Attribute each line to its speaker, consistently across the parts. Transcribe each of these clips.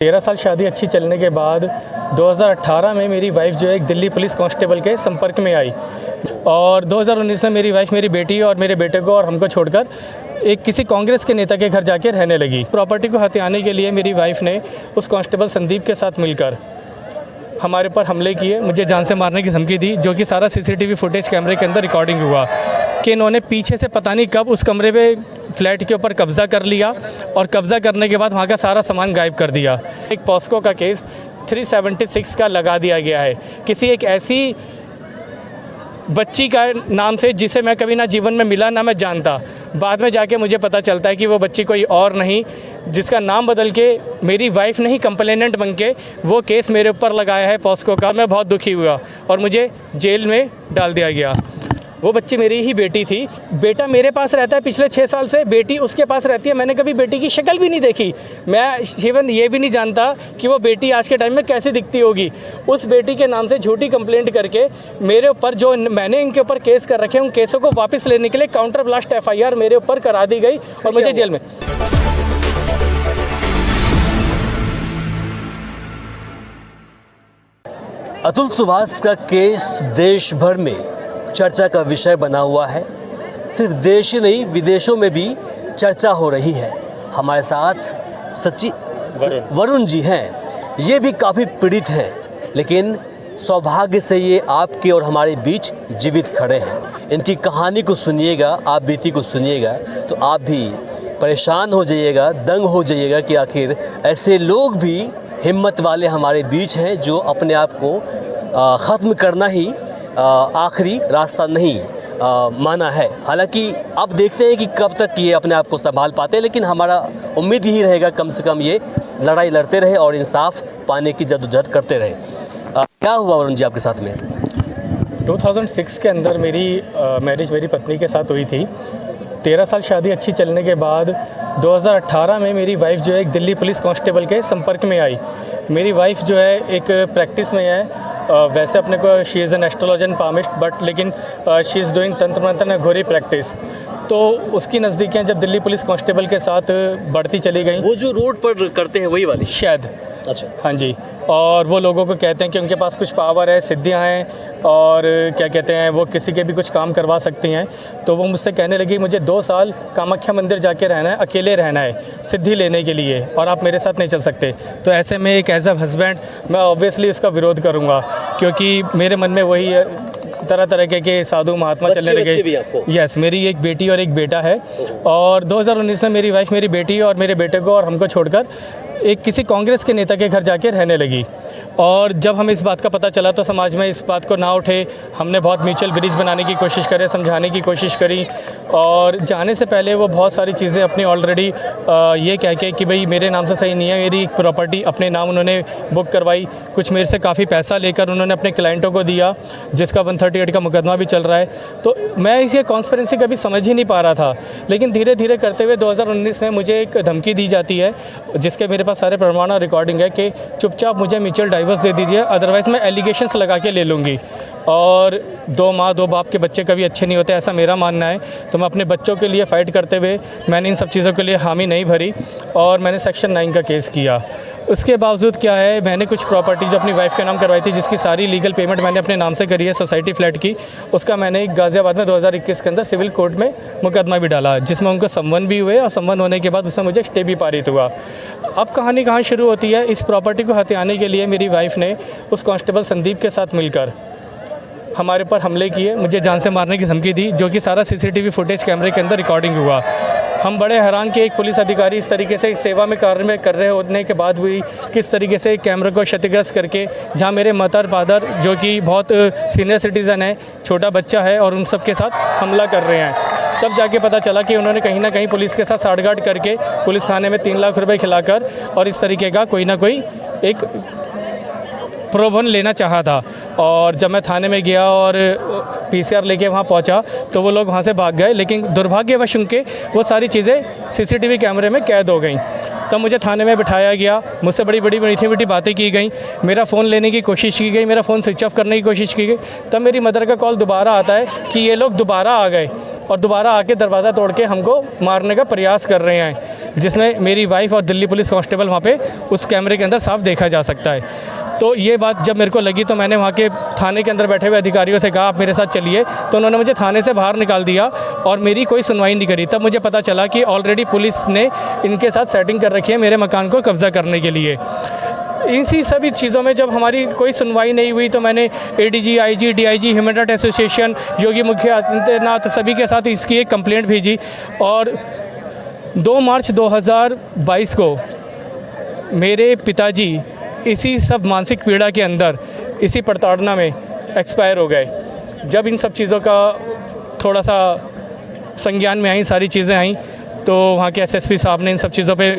Speaker 1: 13 साल शादी अच्छी चलने के बाद 2018 में मेरी वाइफ जो है एक दिल्ली पुलिस कांस्टेबल के संपर्क में आई और 2019 में मेरी वाइफ मेरी बेटी और मेरे बेटे को और हमको छोड़कर एक किसी कांग्रेस के नेता के घर जाके रहने लगी। प्रॉपर्टी को हथियाने के लिए मेरी वाइफ ने उस कांस्टेबल संदीप के साथ मिलकर हमारे पर हमले किए, मुझे जान से मारने की धमकी दी, जो कि सारा सीसीटीवी फुटेज कैमरे के अंदर रिकॉर्डिंग हुआ कि इन्होंने पीछे से पता नहीं कब उस कमरे पे फ्लैट के ऊपर कब्ज़ा कर लिया और कब्ज़ा करने के बाद वहाँ का सारा सामान गायब कर दिया। एक पॉस्को का केस 376 का लगा दिया गया है किसी एक ऐसी बच्ची का नाम से जिसे मैं कभी ना जीवन में मिला ना मैं जानता। बाद में जाके मुझे पता चलता है कि वो बच्ची कोई और नहीं, जिसका नाम बदल के मेरी वाइफ ने ही कंप्लेनेंट बन के वो केस मेरे ऊपर लगाया है पॉस्को का। मैं बहुत दुखी हुआ और मुझे जेल में डाल दिया गया। वो बच्ची मेरी ही बेटी थी। बेटा मेरे पास रहता है पिछले 6 साल से, बेटी उसके पास रहती है। मैंने कभी बेटी की शक्ल भी नहीं देखी। मैं इवन ये भी नहीं जानता कि वो बेटी आज के टाइम में कैसी दिखती होगी। उस बेटी के नाम से झूठी कंप्लेंट करके मेरे ऊपर जो मैंने इनके ऊपर केस कर रखे हैं उन केसों को वापस लेने के लिए काउंटर ब्लास्ट FIR मेरे ऊपर करा दी गई और मुझे जेल में।
Speaker 2: अतुल सुभाष का केस देश भर में चर्चा का विषय बना हुआ है। सिर्फ देश ही नहीं विदेशों में भी चर्चा हो रही है। हमारे साथ वरुण जी हैं। ये भी काफ़ी पीड़ित हैं, लेकिन सौभाग्य से ये आपके और हमारे बीच जीवित खड़े हैं। इनकी कहानी को सुनिएगा, आप बीती को सुनिएगा तो आप भी परेशान हो जाइएगा, दंग हो जाइएगा कि आखिर ऐसे लोग भी हिम्मत वाले हमारे बीच हैं जो अपने आप को ख़त्म करना ही आखिरी रास्ता नहीं माना है। हालांकि अब देखते हैं कि कब तक ये अपने आप को संभाल पाते हैं, लेकिन हमारा उम्मीद ही रहेगा कम से कम ये लड़ाई लड़ते रहे और इंसाफ पाने की जद्दोजहद करते रहे। क्या हुआ वरुण जी आपके साथ में?
Speaker 1: 2006 के अंदर मेरी मैरिज मेरी पत्नी के साथ हुई थी। 13 साल शादी अच्छी चलने के बाद 2018 में मेरी वाइफ जो है एक दिल्ली पुलिस कांस्टेबल के संपर्क में आई। मेरी वाइफ जो है एक प्रैक्टिस में है। वैसे अपने को she is an astrologer palmist but लेकिन शी इज़ डूइंग तंत्र मंत्र घोरी प्रैक्टिस। तो उसकी नज़दीकियाँ जब दिल्ली पुलिस कांस्टेबल के साथ बढ़ती चली गई।
Speaker 2: वो जो रोड पर करते हैं वही वाली?
Speaker 1: शायद।
Speaker 2: अच्छा।
Speaker 1: हाँ जी। और वो लोगों को कहते हैं कि उनके पास कुछ पावर है, सिद्धियाँ हैं और क्या कहते हैं वो किसी के भी कुछ काम करवा सकती हैं। तो वो मुझसे कहने लगी मुझे 2 साल कामाख्या मंदिर जाके रहना है, अकेले रहना है सिद्धि लेने के लिए, और आप मेरे साथ नहीं चल सकते। तो ऐसे में एक एज अ हस्बैंड मैं ऑब्वियसली उसका विरोध करूँगा, क्योंकि मेरे मन में वही तरह तरह के साधु महात्मा चलने लगे। यस, मेरी एक बेटी और एक बेटा है। और 2019 में मेरी वाइफ मेरी बेटी और मेरे बेटे को और हमको छोड़कर एक किसी कांग्रेस के नेता के घर जाके रहने लगी। और जब हमें इस बात का पता चला तो समाज में इस बात को ना उठे, हमने बहुत म्यूचुअल ब्रिज बनाने की कोशिश करे, समझाने की कोशिश करी। और जाने से पहले वो बहुत सारी चीज़ें अपनी ऑलरेडी ये कह के कि भाई मेरे नाम से सही नहीं है, मेरी प्रॉपर्टी अपने नाम उन्होंने बुक करवाई। कुछ मेरे से काफ़ी पैसा लेकर उन्होंने अपने क्लाइंटों को दिया, जिसका 138 का मुकदमा भी चल रहा है। तो मैं इसे कॉन्स्पिरेंसी कभी समझ ही नहीं पा रहा था, लेकिन धीरे धीरे करते हुए 2019 में मुझे एक धमकी दी जाती है, जिसके मेरे पास सारे प्रमाण और रिकॉर्डिंग है कि चुपचाप मुझे म्यूचुअल डाइवर्स दे दीजिए, अदरवाइज़ मैं एलिगेशंस लगा के ले लूँगी। और 2 माँ 2 बाप के बच्चे कभी अच्छे नहीं होते, ऐसा मेरा मानना है। तो मैं अपने बच्चों के लिए फ़ाइट करते हुए मैंने इन सब चीज़ों के लिए हामी नहीं भरी और मैंने सेक्शन 9 का केस किया। उसके बावजूद क्या है, मैंने कुछ प्रॉपर्टी जो अपनी वाइफ के नाम करवाई थी, जिसकी सारी लीगल पेमेंट मैंने अपने नाम से करी है सोसाइटी फ्लैट की, उसका मैंने गाज़ियाबाद में 2021 के अंदर सिविल कोर्ट में मुकदमा भी डाला, जिसमें उनको सम्मन भी हुए और सम्मन होने के बाद उसमें मुझे स्टे भी पारित हुआ। अब कहानी कहाँ शुरू होती है, इस प्रॉपर्टी को हथियाने के लिए मेरी वाइफ ने उस कांस्टेबल संदीप के साथ मिलकर हमारे पर हमले किए, मुझे जान से मारने की धमकी दी, जो कि सारा सीसीटीवी फुटेज कैमरे के अंदर रिकॉर्डिंग हुआ। हम बड़े हैरान कि एक पुलिस अधिकारी इस तरीके से सेवा में कार्य में कर रहे होने के बाद भी किस तरीके से कैमरे को क्षतिग्रस्त करके, जहां मेरे मदर फादर जो कि बहुत सीनियर सिटीज़न है, छोटा बच्चा है, और उन सब के साथ हमला कर रहे हैं। तब जाके पता चला कि उन्होंने कहीं ना कहीं पुलिस के साथ साठगांठ करके पुलिस थाने में 3 लाख रुपये खिलाकर और इस तरीके का कोई ना कोई एक प्रलोभन लेना चाहा था। और जब मैं थाने में गया और PCR लेके वहाँ पहुँचा तो वो लोग वहाँ से भाग गए, लेकिन दुर्भाग्यवश उनके वो सारी चीज़ें CCTV कैमरे में कैद हो गई। तब मुझे थाने में बिठाया गया, मुझसे बड़ी बड़ी मीठी मीठी बातें की गई, मेरा फ़ोन लेने की कोशिश की गई, मेरा फ़ोन स्विच ऑफ करने की कोशिश की गई। तब मेरी मदर का कॉल दोबारा आता है कि ये लोग दोबारा आ गए और दोबारा आके दरवाज़ा तोड़ के हमको मारने का प्रयास कर रहे हैं। जिसमें मेरी वाइफ और दिल्ली पुलिस कांस्टेबल वहाँ पे उस कैमरे के अंदर साफ देखा जा सकता है। तो ये बात जब मेरे को लगी तो मैंने वहाँ के थाने के अंदर बैठे हुए अधिकारियों से कहा आप मेरे साथ चलिए, तो उन्होंने मुझे थाने से बाहर निकाल दिया और मेरी कोई सुनवाई नहीं करी। तब मुझे पता चला कि ऑलरेडी पुलिस ने इनके साथ सेटिंग कर रखी है मेरे मकान को कब्ज़ा करने के लिए। इसी सभी चीज़ों में जब हमारी कोई सुनवाई नहीं हुई तो मैंने ADG, IG, DIG, human right association, Yogi मुखिया आदित्यनाथ सभी के साथ इसकी एक कंप्लेंट भेजी और 2 मार्च 2022 को मेरे पिताजी इसी सब मानसिक पीड़ा के अंदर, इसी प्रताड़ना में एक्सपायर हो गए। जब इन सब चीज़ों का थोड़ा सा संज्ञान में आई, सारी चीज़ें आई, तो वहाँ के SSP साहब ने इन सब चीज़ों पे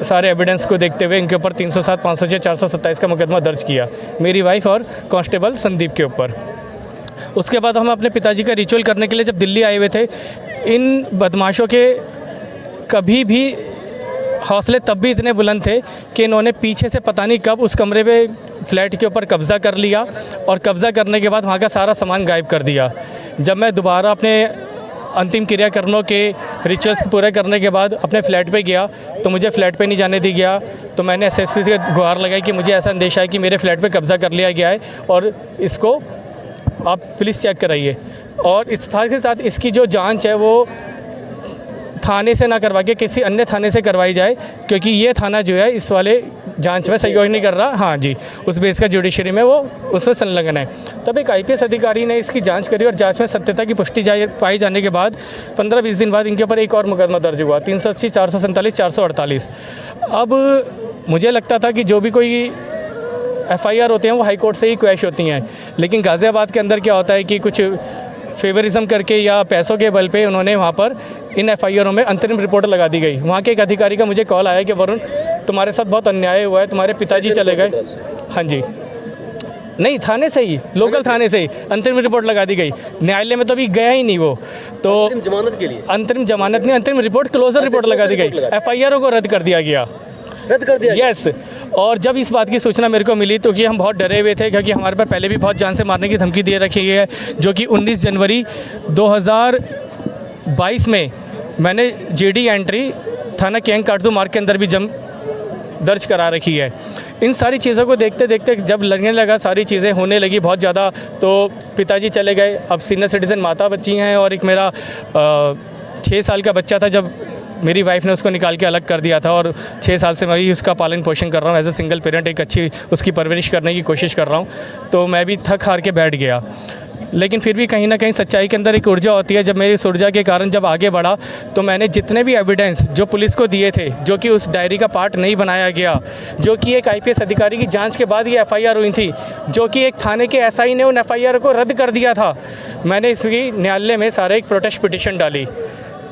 Speaker 1: सारे एविडेंस को देखते हुए इनके ऊपर 307, 506, 427 का मुकदमा दर्ज किया मेरी वाइफ और कांस्टेबल संदीप के ऊपर। उसके बाद हम अपने पिताजी का रिचुअल करने के लिए जब दिल्ली आए हुए थे, इन बदमाशों के कभी भी हौसले तब भी इतने बुलंद थे कि इन्होंने पीछे से पता नहीं कब उस कमरे पे फ्लैट के ऊपर कब्ज़ा कर लिया और कब्ज़ा करने के बाद वहाँ का सारा सामान गायब कर दिया। जब मैं दोबारा अपने अंतिम क्रियाकर्मों के रिचुअल्स पूरे करने के बाद अपने फ्लैट पे गया तो मुझे फ्लैट पे नहीं जाने दी गया। तो मैंने SSP से गुहार लगाई कि मुझे ऐसा अंदेशा है कि मेरे फ्लैट पे कब्ज़ा कर लिया गया है और इसको आप प्लीज़ चेक कराइए। और इस साथ के साथ इसकी जो जांच है वो थाने से ना करवा के किसी अन्य थाने से करवाई जाए, क्योंकि ये थाना जो है इस वाले जांच में सहयोग नहीं कर रहा। हाँ जी, उस बेस का जुडिशरी में वो उससे संलग्न है। तब एक IPS अधिकारी ने इसकी जांच करी और जांच में सत्यता की पुष्टि पाई जाने के बाद 15-20 दिन बाद इनके ऊपर एक और मुकदमा दर्ज हुआ, 380, 447, 448। अब मुझे लगता था कि जो भी कोई FIR होते हैं वो हाई कोर्ट से ही क्वैश होती हैं, लेकिन गाज़ियाबाद के अंदर क्या होता है कि कुछ फेवरिज्म करके या पैसों के बल पे उन्होंने वहाँ पर इन FIRों में अंतरिम रिपोर्ट लगा दी गई। वहाँ के एक अधिकारी का मुझे कॉल आया कि वरुण तुम्हारे साथ बहुत अन्याय हुआ है, तुम्हारे पिताजी चले गए। हाँ जी, नहीं थाने से ही, लोकल थाने से ही अंतरिम रिपोर्ट लगा दी गई। न्यायालय में तो अभी गया ही नहीं वो, तो
Speaker 2: अंतरिम जमानत के लिए,
Speaker 1: अंतरिम जमानत नहीं, अंतरिम रिपोर्ट, क्लोजर रिपोर्ट लगा दी गई। FIRों को रद्द कर दिया गया,
Speaker 2: रद्द कर दिया।
Speaker 1: यस। और जब इस बात की सूचना मेरे को मिली तो कि हम बहुत डरे हुए थे, क्योंकि हमारे पर पहले भी बहुत जान से मारने की धमकी दे रखी है, जो कि 19 जनवरी 2022 में मैंने GD एंट्री थाना केंग काटजू मार्ग के अंदर भी दर्ज करा रखी है। इन सारी चीज़ों को देखते देखते जब लगने लगा, सारी चीज़ें होने लगी बहुत ज़्यादा, तो पिताजी चले गए। अब सीनियर सिटीज़न माता बच्ची हैं और एक मेरा 6 साल का बच्चा था, जब मेरी वाइफ ने उसको निकाल के अलग कर दिया था और 6 साल से मैं भी उसका पालन पोषण कर रहा हूँ। एज ए सिंगल पेरेंट एक अच्छी उसकी परवरिश करने की कोशिश कर रहा हूँ। तो मैं भी थक हार के बैठ गया, लेकिन फिर भी कहीं ना कहीं सच्चाई के अंदर एक ऊर्जा होती है। जब मेरी इस ऊर्जा के कारण जब आगे बढ़ा तो मैंने जितने भी एविडेंस जो पुलिस को दिए थे, जो कि उस डायरी का पार्ट नहीं बनाया गया, जो कि एक IPS अधिकारी की जांच के बाद ये FIR हुई थी, जो कि एक थाने के SI ने उन FIR को रद्द कर दिया था, मैंने इसकी न्यायालय में सारे एक प्रोटेस्ट पिटिशन डाली।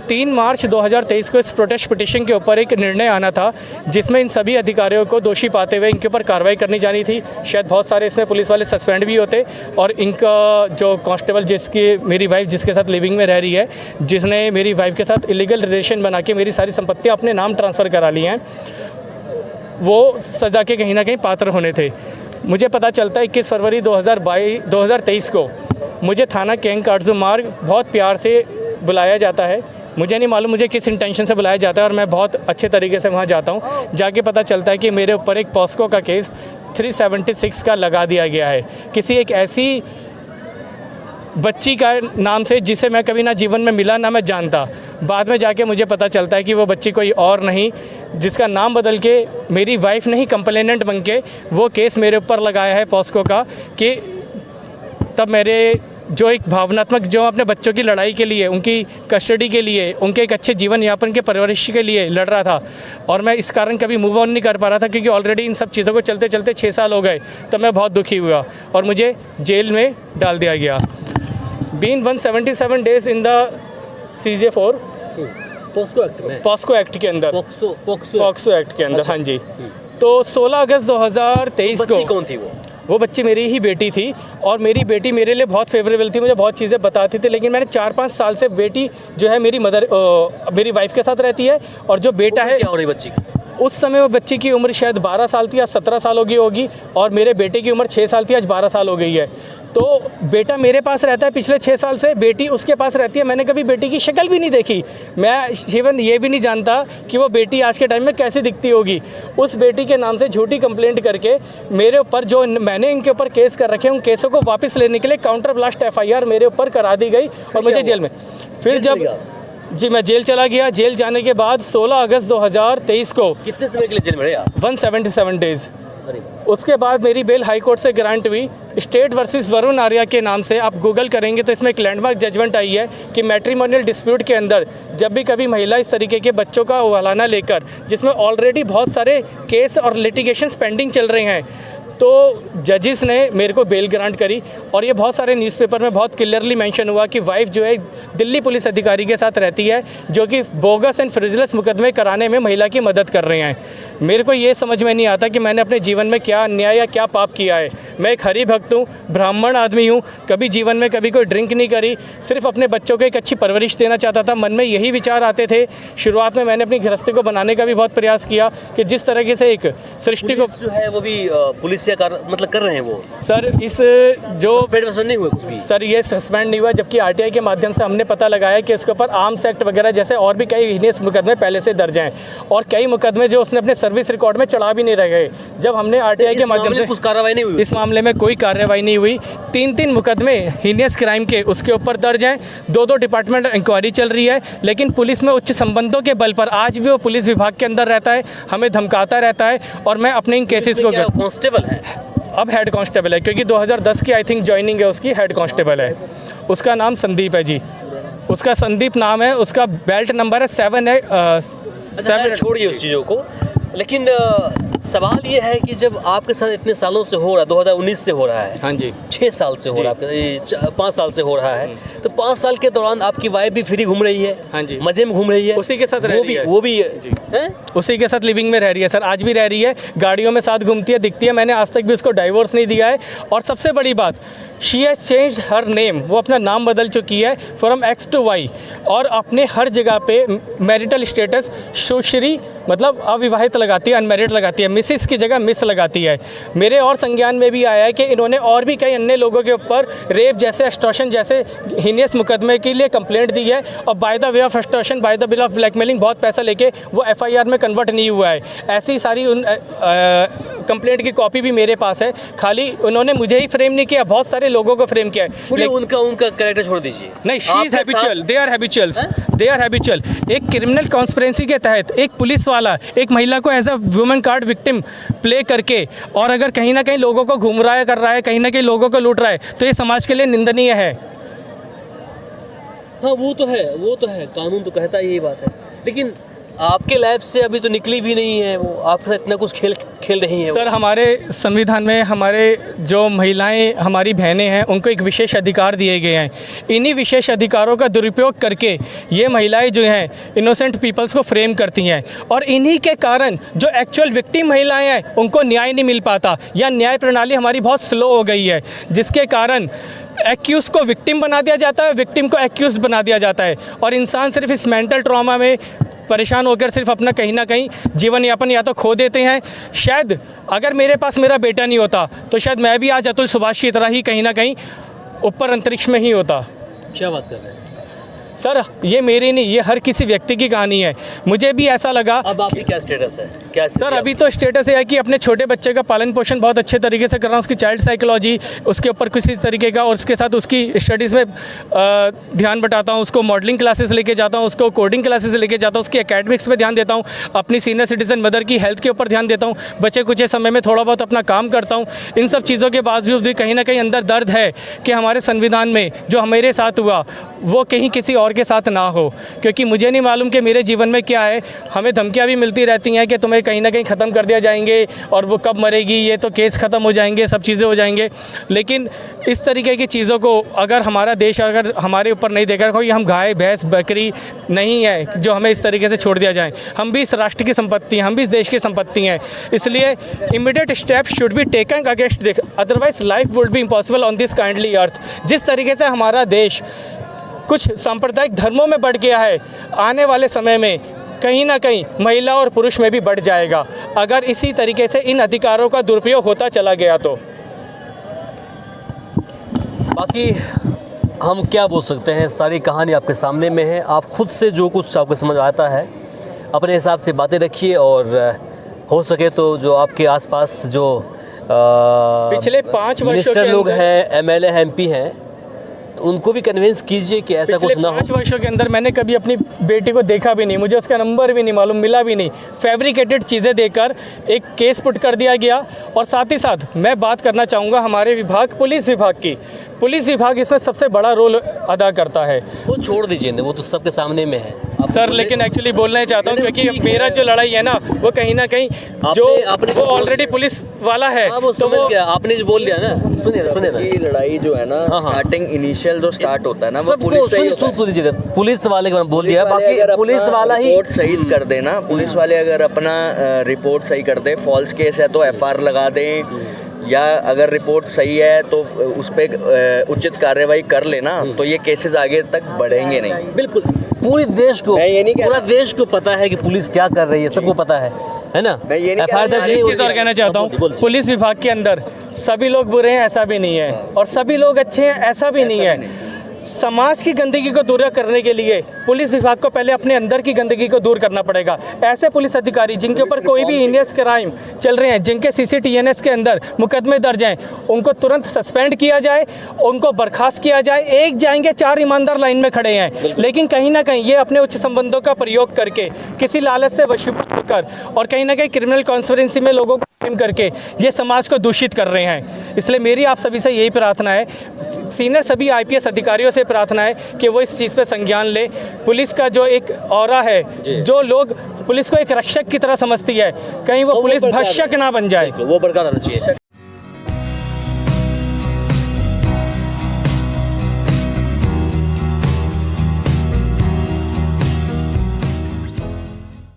Speaker 1: 3 मार्च 2023 को इस प्रोटेस्ट पिटिशन के ऊपर एक निर्णय आना था, जिसमें इन सभी अधिकारियों को दोषी पाते हुए इनके ऊपर कार्रवाई करनी जानी थी। शायद बहुत सारे इसमें पुलिस वाले सस्पेंड भी होते, और इनका जो कांस्टेबल जिसकी मेरी वाइफ जिसके साथ लिविंग में रह रही है, जिसने मेरी वाइफ के साथ इलीगल रिलेशन बना के मेरी सारी संपत्तियाँ अपने नाम ट्रांसफ़र करा ली हैं, वो सज़ा के कहीं ना कहीं पात्र होने थे। मुझे पता चलता है 21 फरवरी 2023 को मुझे थाना केंग काटजू मार्ग बहुत प्यार से बुलाया जाता है। मुझे नहीं मालूम मुझे किस इंटेंशन से बुलाया जाता है, और मैं बहुत अच्छे तरीके से वहाँ जाता हूँ। जाके पता चलता है कि मेरे ऊपर एक पॉस्को का केस 376 का लगा दिया गया है, किसी एक ऐसी बच्ची का नाम से जिसे मैं कभी ना जीवन में मिला ना मैं जानता। बाद में जाके मुझे पता चलता है कि वो बच्ची कोई और नहीं, जिसका नाम बदल के मेरी वाइफ ने ही कंप्लेनेंट बन के वो केस मेरे ऊपर लगाया है पॉस्को का। कि तब मेरे जो एक भावनात्मक, जो अपने बच्चों की लड़ाई के लिए, उनकी कस्टडी के लिए, उनके एक अच्छे जीवन यापन के परवरिश के लिए लड़ रहा था, और मैं इस कारण कभी मूव ऑन नहीं कर पा रहा था, क्योंकि ऑलरेडी इन सब चीज़ों को चलते चलते 6 साल हो गए। तब मैं बहुत दुखी हुआ और मुझे जेल में डाल दिया गया। Been 177 days in the CJ4 POCSO act के अंदर, पॉक्सो एक्ट के अंदर। हाँ जी। तो 16 अगस्त 2023 को
Speaker 2: कौन थी
Speaker 1: वो बच्ची मेरी ही बेटी थी, और मेरी बेटी मेरे लिए बहुत फेवरेबल थी, मुझे बहुत चीज़ें बताती थी। लेकिन मैंने 4-5 साल से बेटी जो है मेरी वाइफ के साथ रहती है, और जो बेटा है,
Speaker 2: क्या हो रही बच्ची
Speaker 1: उस समय वो बच्ची की उम्र शायद 12 साल थी, आज 17 साल हो गई होगी, और मेरे बेटे की उम्र 6 साल थी, आज 12 साल हो गई है। तो बेटा मेरे पास रहता है पिछले 6 साल से, बेटी उसके पास रहती है। मैंने कभी बेटी की शक्ल भी नहीं देखी, मैं जीवन ये भी नहीं जानता कि वो बेटी आज के टाइम में कैसी दिखती होगी। उस बेटी के नाम से झूठी कंप्लेंट करके मेरे ऊपर, जो मैंने इनके ऊपर केस कर रखे हैं, उन केसों को वापस लेने के लिए काउंटर ब्लास्ट FIR मेरे ऊपर करा दी गई और मुझे जेल में, फिर जब जी मैं जेल चला गया। जेल जाने के बाद 16 अगस्त 2023 को,
Speaker 2: कितने समय के लिए जेल में रहे आप?
Speaker 1: 177 डेज़। उसके बाद मेरी बेल हाई कोर्ट से ग्रांट हुई। स्टेट वर्सेस वरुण आर्या के नाम से आप गूगल करेंगे तो इसमें एक लैंडमार्क जजमेंट आई है कि मैट्रिमोनियल डिस्प्यूट के अंदर जब भी कभी महिला इस तरीके के बच्चों का हवालाना लेकर, जिसमें ऑलरेडी बहुत सारे केस और लिटिगेशंस पेंडिंग चल रहे हैं, तो जजिस ने मेरे को बेल ग्रांट करी। और ये बहुत सारे न्यूज़पेपर में बहुत क्लियरली मेंशन हुआ कि वाइफ जो है दिल्ली पुलिस अधिकारी के साथ रहती है, जो कि बोगस एंड फ्रिजलेस मुकदमे कराने में महिला की मदद कर रहे हैं। मेरे को ये समझ में नहीं आता कि मैंने अपने जीवन में क्या अन्याय या क्या पाप किया है। मैं एक हरि भक्त हूँ, ब्राह्मण आदमी हूँ, कभी जीवन में कभी कोई ड्रिंक नहीं करी, सिर्फ अपने बच्चों को एक अच्छी परवरिश देना चाहता था। मन में यही विचार आते थे। शुरुआत में मैंने अपनी गृहस्थी को बनाने का भी बहुत प्रयास किया कि जिस तरीके से एक सृष्टि को
Speaker 2: जो है वो भी पुलिस से मतलब कर रहे हैं वो।
Speaker 1: सर इस जो
Speaker 2: नहीं हुआ कुछ भी
Speaker 1: सर, ये सस्पेंड नहीं हुआ, जबकि RTI के माध्यम से हमने पता लगाया कि उसके ऊपर आर्म्स एक्ट वगैरह जैसे और भी कई हीनियस मुकदमे पहले से दर्ज हैं, और कई मुकदमे जो उसने अपने सर्विस रिकॉर्ड में चढ़ा भी नहीं रह गए। जब हमने RTI के माध्यम से
Speaker 2: कुछ कार्रवाई नहीं हुई,
Speaker 1: इस मामले में कोई कार्रवाई नहीं हुई। 3 मुकदमे हीनियस क्राइम के उसके ऊपर दर्ज हैं, 2 डिपार्टमेंट इंक्वायरी चल रही है, लेकिन पुलिस में उच्च संबंधों के बल पर आज भी वो पुलिस विभाग के अंदर रहता है, हमें धमकाता रहता है। और मैं अपने इन केसेस को,
Speaker 2: कांस्टेबल है,
Speaker 1: अब हेड कांस्टेबल है, क्योंकि 2010 की आई थिंक ज्वाइनिंग है उसकी, हेड कांस्टेबल है। उसका नाम संदीप है जी, उसका संदीप नाम है, उसका बेल्ट नंबर है 7।
Speaker 2: छोड़िए उस चीज़ों को, लेकिन सवाल ये है कि जब आपके साथ इतने सालों से हो रहा है, 2019 से हो रहा है,
Speaker 1: हाँ जी,
Speaker 2: 6 साल से हो रहा है, 5 साल से हो रहा है, तो 5 साल के दौरान आपकी वाइफ भी फ्री घूम रही है,
Speaker 1: हाँ जी,
Speaker 2: मजे में घूम रही है,
Speaker 1: उसी के साथ रह रही है,
Speaker 2: वो भी
Speaker 1: उसी के साथ लिविंग में रह रही है सर, आज भी रह रही है, गाड़ियों में साथ घूमती है, दिखती है। मैंने आज तक भी उसको डाइवोर्स नहीं दिया है। और सबसे बड़ी बात, she has changed her name, वो अपना नाम बदल चुकी है फ्रॉम X to Y, और अपने हर जगह पे मैरिटल स्टेटस सुश्री मतलब अविवाहित लगाती है, अनमैरिड लगाती है, मिसिस की जगह मिस लगाती है। मेरे और संज्ञान में भी आया है कि इन्होंने और भी कई अन्य लोगों के ऊपर रेप जैसे, एक्सटॉर्शन जैसे हीनियस मुकदमे के लिए कंप्लेंट दी है, और by the way of extortion, by the bill of blackmailing बहुत पैसा लेके वो FIR में कन्वर्ट नहीं हुआ है। ऐसी सारी उन कंप्लेंट की कॉपी भी मेरे पास है। खाली उन्होंने मुझे ही फ्रेम नहीं किया, बहुत सारे लोगों को फ्रेम किया है।
Speaker 2: उनका कैरेक्टर छोड़ दीजिए।
Speaker 1: नहीं, she is habitual, they are habitual. एक क्रिमिनल कॉन्स्पिरेंसी के तहत एक पुलिस वाला एक महिला को as a women card victim play करके, और अगर कहीं ना कहीं लोगों को घूम रहा है, कर रहा है, कहीं ना कहीं लोगों को लूट रहा है, तो ये समाज के लिए निंदनीय है।
Speaker 2: हाँ वो तो है, कानून तो कहता यही बात है, लेकिन आपके लाइफ से अभी तो निकली भी नहीं है वो, आपके साथ इतना कुछ खेल रही हैं
Speaker 1: सर। हमारे संविधान में हमारे जो महिलाएं, हमारी बहनें हैं, उनको एक विशेष अधिकार दिए गए हैं। इन्हीं विशेष अधिकारों का दुरुपयोग करके ये महिलाएं जो हैं इनोसेंट पीपल्स को फ्रेम करती हैं, और इन्हीं के कारण जो एक्चुअल विक्टिम महिलाएं हैं उनको न्याय नहीं मिल पाता, या न्याय प्रणाली हमारी बहुत स्लो हो गई है, जिसके कारण एक्यूज़ को विक्टिम बना दिया जाता है, विक्टिम को एक्यूज़ बना दिया जाता है, और इंसान सिर्फ इस मेंटल ट्रॉमा में परेशान होकर सिर्फ अपना कहीं ना कहीं जीवन यापन या तो खो देते हैं। शायद अगर मेरे पास मेरा बेटा नहीं होता तो शायद मैं भी आज अतुल सुभाष की तरह ही कहीं ना कहीं ऊपर अंतरिक्ष में ही होता।
Speaker 2: क्या बात कर रहे हैं
Speaker 1: सर? ये मेरी नहीं, ये हर किसी व्यक्ति की कहानी है। मुझे भी ऐसा लगा।
Speaker 2: अब आपकी क्या स्टेटस है? क्या
Speaker 1: सर अभी तो स्टेटस है कि अपने छोटे बच्चे का पालन पोषण बहुत अच्छे तरीके से कर रहा हूँ, उसकी चाइल्ड साइकोलॉजी उसके ऊपर किसी तरीके का, और उसके साथ उसकी स्टडीज़ में ध्यान बटाता हूँ, उसको मॉडलिंग क्लासेस लेके जाता हूँ, उसको कोडिंग क्लासेस लेके जाता हूँ, उसकी एकेडमिक्स में ध्यान देता हूँ, अपनी सीनियर सिटीज़न मदर की हेल्थ के ऊपर ध्यान देता हूँ, बचे कुछ समय में थोड़ा बहुत अपना काम करता हूँ। इन सब चीज़ों के बावजूद भी कहीं ना कहीं अंदर दर्द है कि हमारे संविधान में जो मेरे साथ हुआ वो कहीं किसी और के साथ ना हो, क्योंकि मुझे नहीं मालूम कि मेरे जीवन में क्या है। हमें धमकियां भी मिलती रहती हैं कि तुम्हें कहीं ना कहीं ख़त्म कर दिया जाएंगे, और वो कब मरेगी, ये तो केस ख़त्म हो जाएंगे, सब चीज़ें हो जाएंगे। लेकिन इस तरीके की चीज़ों को अगर हमारा देश अगर हमारे ऊपर नहीं देख रखा, हम गाय भैंस बकरी नहीं है जो हमें इस तरीके से छोड़ दिया जाए। हम भी इस राष्ट्र की संपत्ति हैं, हम भी इस देश की संपत्ति हैं, इसलिए immediate step should be taken against this, otherwise life would be impossible on this kindly earth. जिस तरीके से हमारा देश कुछ सांप्रदायिक धर्मों में बढ़ गया है, आने वाले समय में कहीं ना कहीं महिला और पुरुष में भी बढ़ जाएगा अगर इसी तरीके से इन अधिकारों का दुरुपयोग होता चला गया तो।
Speaker 2: बाकी हम क्या बोल सकते हैं, सारी कहानी आपके सामने में है। आप खुद से जो कुछ आपको समझ आता है अपने हिसाब से बातें रखिए, और हो सके तो जो आपके आसपास जो
Speaker 1: पिछले 5 वर्षों
Speaker 2: मिनिस्टर
Speaker 1: के
Speaker 2: लोग
Speaker 1: अंदर-
Speaker 2: हैं, एमएलए हैं, एमपी हैं, तो उनको भी कन्विंस कीजिए कि ऐसा
Speaker 1: पिछले
Speaker 2: कुछ ना हो।
Speaker 1: 5 वर्षों के अंदर मैंने कभी अपनी बेटी को देखा भी नहीं, मुझे उसका नंबर भी नहीं मालूम, मिला भी नहीं। फैब्रिकेटेड चीज़ें देकर एक केस पुट कर दिया गया। और साथ ही साथ मैं बात करना चाहूँगा हमारे विभाग, पुलिस विभाग की। पुलिस विभाग इसमें सबसे बड़ा रोल अदा करता है।
Speaker 2: वो छोड़ दीजिए ना, वो तो सबके सामने में है। आप
Speaker 1: सर
Speaker 2: बोले-
Speaker 1: लेकिन एक्चुअली बोलना चाहता हूँ
Speaker 2: नहीं,
Speaker 1: क्योंकि
Speaker 2: ठीक
Speaker 1: मेरा
Speaker 2: है।
Speaker 1: जो लड़ाई है ना वो कहीं ना कहीं
Speaker 2: आपने
Speaker 1: वो
Speaker 2: जो बोल
Speaker 1: ऑलरेडी
Speaker 2: दिया।
Speaker 1: पुलिस वाला है
Speaker 2: हाँ, वो
Speaker 1: तो
Speaker 2: समझ गया, आपने जो बोल दिया ना, सुनिए ना,
Speaker 3: की लड़ाई जो है ना,
Speaker 2: हाँ, हाँ।
Speaker 3: स्टार्टिंग इनिशियल जो स्टार्ट होता है ना, वो
Speaker 2: सबको
Speaker 3: पुलिस से ही होता है।
Speaker 2: सुन दीजिए, पुलिस वाले का बोल दिया,
Speaker 3: पुलिस वाले
Speaker 2: बाकी
Speaker 3: अगर
Speaker 2: पुलिस
Speaker 3: अपना
Speaker 2: वाला ही
Speaker 3: रिपोर्ट सही कर देना, पुलिस वाले अगर अपना रिपोर्ट सही कर दे, फॉल्स केस है तो एफआईआर लगा दें, या अगर रिपोर्ट सही है तो उस पर उचित कार्रवाई कर लेना, तो ये केसेस आगे तक बढ़ेंगे नहीं।
Speaker 2: बिल्कुल पूरे देश को,
Speaker 3: मैं ये नहीं कह
Speaker 2: पूरा
Speaker 3: रहा।
Speaker 2: देश को पता है कि पुलिस क्या कर रही है, सबको पता है ना।
Speaker 3: मैं ये नहीं कह
Speaker 2: FIR
Speaker 3: रहा,
Speaker 2: दर्ज
Speaker 1: एक
Speaker 2: नहीं
Speaker 1: चीज़ और
Speaker 2: होती।
Speaker 1: कहना चाहता
Speaker 2: बोलिए,
Speaker 1: हूँ,
Speaker 2: बोलिए।
Speaker 1: पुलिस विभाग के अंदर सभी लोग बुरे हैं ऐसा भी नहीं है, और सभी लोग अच्छे हैं ऐसा भी नहीं है। समाज की गंदगी को दूर करने के लिए पुलिस विभाग को पहले अपने अंदर की गंदगी को दूर करना पड़ेगा। ऐसे पुलिस अधिकारी जिनके ऊपर कोई भी हीनियस क्राइम चल रहे हैं, जिनके CCTNS के अंदर मुकदमे दर्ज हैं, उनको तुरंत सस्पेंड किया जाए, उनको बर्खास्त किया जाए। एक जाएंगे 4 ईमानदार लाइन में खड़े हैं, लेकिन कहीं ना कहीं ये अपने उच्च संबंधों का प्रयोग करके किसी लालच से वशीभूत होकर और कहीं ना कहीं क्रिमिनल कॉन्स्पिरेसी में लोगों को करके ये समाज को दूषित कर रहे हैं। इसलिए मेरी आप सभी से यही प्रार्थना है, सीनियर सभी IPS अधिकारियों से प्रार्थना है कि वो इस चीज़ पे संज्ञान ले। पुलिस का जो एक ऑरा है, जो लोग पुलिस को एक रक्षक की तरह समझती है, कहीं वो पुलिस भक्षक ना बन जाए।
Speaker 2: वो बरकरार रहना चाहिए।